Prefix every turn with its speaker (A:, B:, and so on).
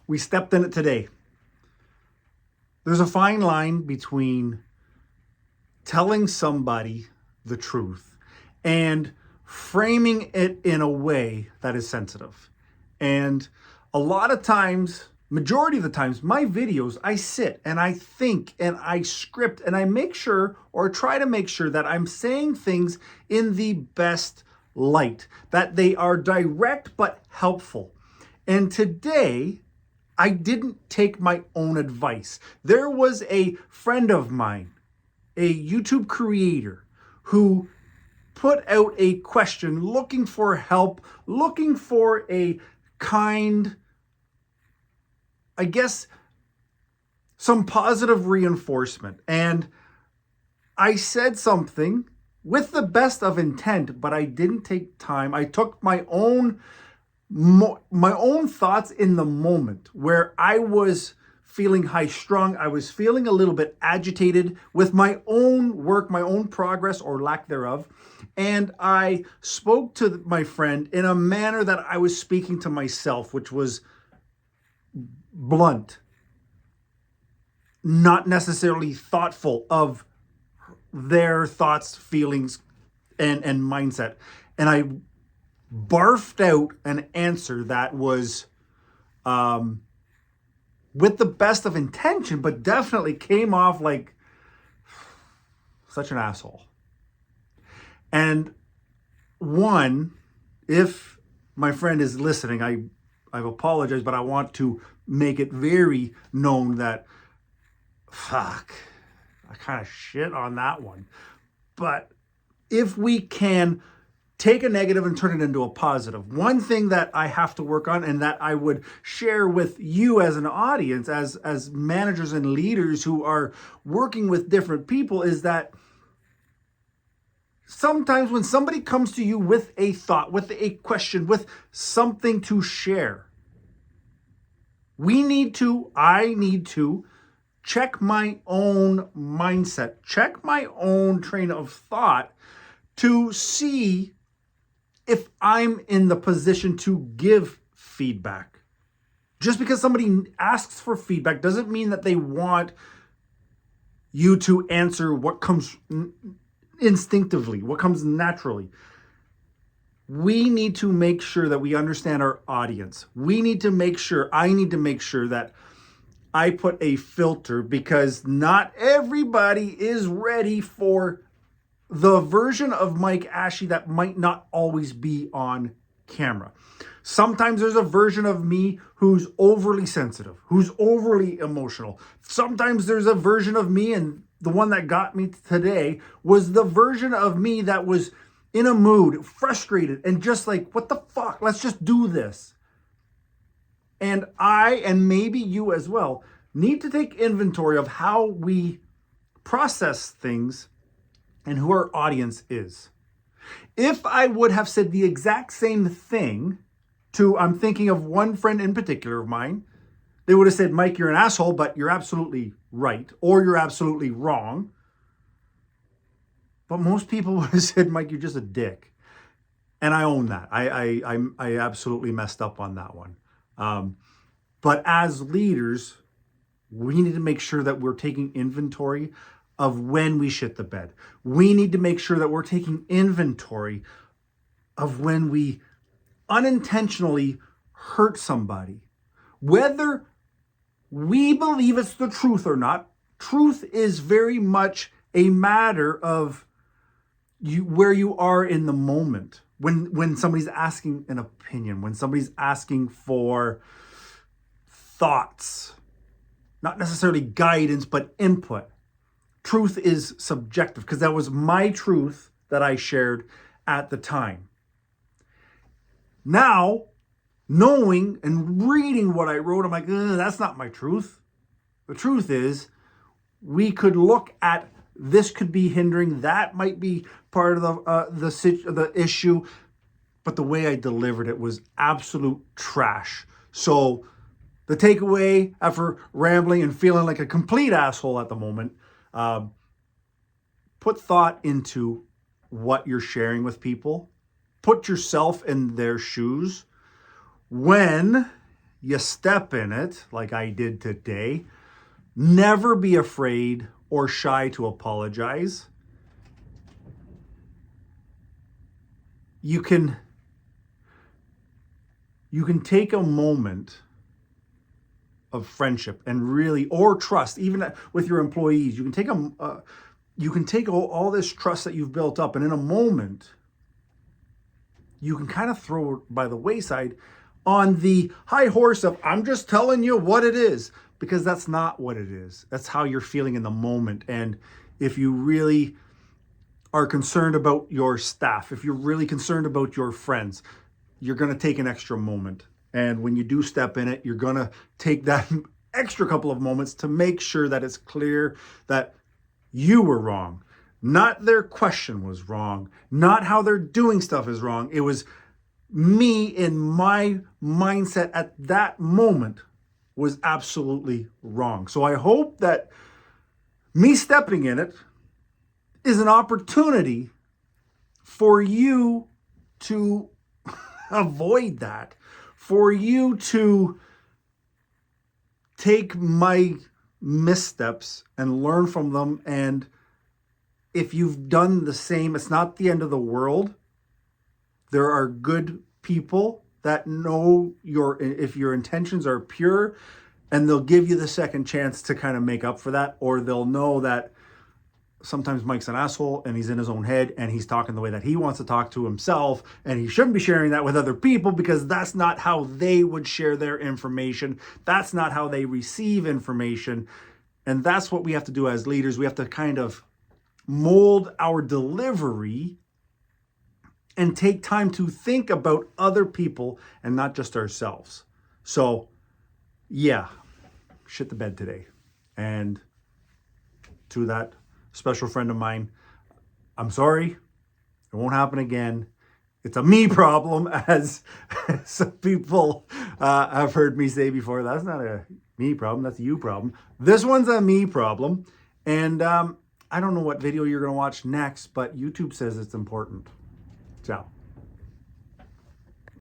A: We stepped in it today. There's a fine line between telling somebody the truth and framing it in a way that is sensitive. And a lot of times, majority of the times, my videos, I sit and I think and I script and I make sure or try to make sure that I'm saying things in the best light, that they are direct but helpful. And today, I didn't take my own advice. There was a friend of mine, a YouTube creator, who put out a question looking for help, looking for a kind, I guess, some positive reinforcement. And I said something with the best of intent, but I didn't take time. I took my own thoughts in the moment where I was feeling high strung. I was feeling a little bit agitated with my own work, my own progress or lack thereof. And I spoke to my friend in a manner that I was speaking to myself, which was blunt, not necessarily thoughtful of their thoughts, feelings, and mindset. And I barfed out an answer that was with the best of intention, but definitely came off like such an asshole. And one, if my friend is listening, I've apologized, but I want to make it very known that, fuck, I kind of shit on that one. But if we can take a negative and turn it into a positive. One thing that I have to work on and that I would share with you as an audience, as managers and leaders who are working with different people, is that sometimes when somebody comes to you with a thought, with a question, with something to share, I need to check my own mindset, check my own train of thought to see if I'm in the position to give feedback. Just because somebody asks for feedback doesn't mean that they want you to answer what comes instinctively, what comes naturally. We need to make sure that we understand our audience. I need to make sure that I put a filter, because not everybody is ready for the version of Mike Ashley that might not always be on camera. Sometimes there's a version of me who's overly sensitive, who's overly emotional. Sometimes there's a version of me, and the one that got me today was the version of me that was in a mood, frustrated, and just like, what the fuck? Let's just do this. And I, and maybe you as well, need to take inventory of how we process things and who our audience is. If I would have said the exact same thing to, I'm thinking of one friend in particular of mine, they would have said, Mike, you're an asshole, but you're absolutely right, or you're absolutely wrong. But most people would have said, Mike, you're just a dick. And I own that. I absolutely messed up on that one. But as leaders, we need to make sure that we're taking inventory of when we shit the bed. We need to make sure that we're taking inventory of when we unintentionally hurt somebody. Whether we believe it's the truth or not, truth is very much a matter of where you are in the moment. When somebody's asking an opinion, when somebody's asking for thoughts, not necessarily guidance, but input. Truth is subjective, because that was my truth that I shared at the time. Now, knowing and reading what I wrote, I'm like, that's not my truth. The truth is, we could look at this could be hindering, that might be part of the issue, but the way I delivered it was absolute trash. So the takeaway after rambling and feeling like a complete asshole at the moment, put thought into what you're sharing with people. Put yourself in their shoes. When you step in it, like I did today, never be afraid or shy to apologize. You can take a moment of friendship and really, or trust, even with your employees. You can take all this trust that you've built up, and in a moment, you can kind of throw it by the wayside on the high horse of, I'm just telling you what it is, because that's not what it is. That's how you're feeling in the moment. And if you really are concerned about your staff, if you're really concerned about your friends, you're going to take an extra moment. And when you do step in it, you're going to take that extra couple of moments to make sure that it's clear that you were wrong. Not their question was wrong. Not how they're doing stuff is wrong. It was me in my mindset at that moment was absolutely wrong. So I hope that me stepping in it is an opportunity for you to avoid that, for you to take my missteps and learn from them. And if you've done the same, it's not the end of the world. There are good people that know if your intentions are pure, and they'll give you the second chance to kind of make up for that, or they'll know that sometimes Mike's an asshole and he's in his own head and he's talking the way that he wants to talk to himself, and he shouldn't be sharing that with other people because that's not how they would share their information. That's not how they receive information. And that's what we have to do as leaders. We have to kind of mold our delivery and take time to think about other people and not just ourselves. So yeah, shit the bed today. And to that special friend of mine, I'm sorry. It won't happen again. It's a me problem, as some people have heard me say before. That's not a me problem. That's a you problem. This one's a me problem. And I don't know what video you're going to watch next, but YouTube says it's important. Ciao.